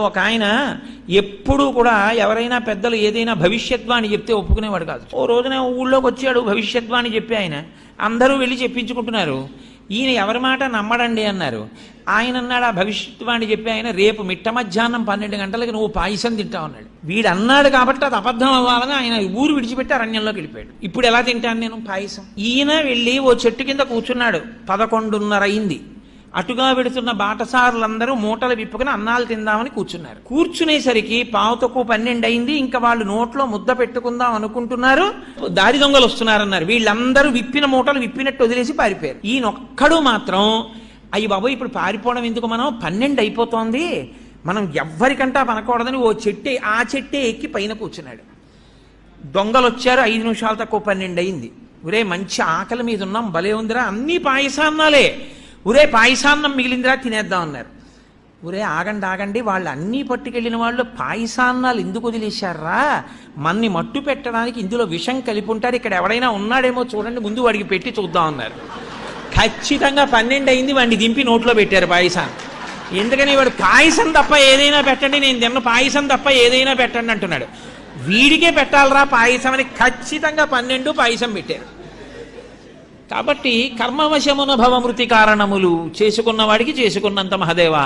ఒక ఆయన ఎప్పుడు కూడా ఎవరైనా పెద్దలు ఏదైనా భవిష్యద్వాణి చెప్తే ఒప్పుకునేవాడు కాదు. ఓ రోజున ఊళ్ళోకి వచ్చాడు భవిష్యద్వాణి చెప్పి ఆయన. అందరూ వెళ్ళి చెప్పించుకుంటున్నారు. ఈయన ఎవరి మాట నమ్మడండి అన్నారు. ఆయన అన్నాడు, ఆ భవిష్యద్వాణి చెప్పి ఆయన, రేపు మిట్ట మధ్యాహ్నం 12 గంటలకి నువ్వు పాయసం తింటావు అన్నాడు. వీడు అన్నాడు కాబట్టి అది అబద్ధం అవ్వాలని ఆయన ఊరు విడిచిపెట్టి అరణ్యంలోకి వెళ్ళిపోయాడు. ఇప్పుడు ఎలా తింటాను నేను పాయసం? ఈయన వెళ్ళి ఓ చెట్టు కింద కూర్చున్నాడు. 11:30 అయింది. అటుగా వెడుతున్న బాటసారులందరూ మూటలు విప్పుకుని అన్నాలు తిందామని కూర్చున్నారు. కూర్చునేసరికి 11:12 అయింది. ఇంకా వాళ్ళు నోట్లో ముద్ద పెట్టుకుందాం అనుకుంటున్నారు. దారి దొంగలు వస్తున్నారన్నారు. వీళ్ళందరూ విప్పిన మూటలు విప్పినట్టు వదిలేసి పారిపోయారు. ఈయనొక్కడు మాత్రం, అయ్యి బాబు ఇప్పుడు పారిపోవడం ఎందుకు, మనం 12 అయిపోతోంది, మనం ఎవ్వరికంటా పనకూడదని ఓ చెట్టే, ఆ చెట్టే ఎక్కి పైన కూర్చున్నాడు. దొంగలు వచ్చారు. 5 నిమిషాలు తక్కువ 12 అయింది. ఒరే మంచి ఆకలి మీద ఉన్నాం, భలే ఉందిరా, అన్నీ పాయసాన్నాలే, ఒరే పాయసాన్నం మిగిలిందిరా తినేద్దాం అన్నారు. ఒరే ఆగండి ఆగండి, వాళ్ళు అన్నీ పట్టుకెళ్ళిన వాళ్ళు పాయసాన్నాలు ఎందుకు వదిలేశారా? మన్ని మట్టు పెట్టడానికి ఇందులో విషం కలిపి ఉంటారు, ఇక్కడ ఎవడైనా ఉన్నాడేమో చూడండి, ముందు వాడికి పెట్టి చూద్దాం అన్నారు. ఖచ్చితంగా 12 అయింది. వాడిని దింపి నోట్లో పెట్టారు పాయసాన్ని. ఎందుకని వాడు పాయసం తప్ప ఏదైనా పెట్టండి, నేను తిన్న పాయసం తప్ప ఏదైనా పెట్టండి అంటున్నాడు. వీడికే పెట్టాలరా పాయసం అని ఖచ్చితంగా 12 పాయసం పెట్టారు. కాబట్టి కర్మవశమున భవమృతి కారణములు, చేసుకున్న వాడికి చేసుకున్నంత మహదేవా.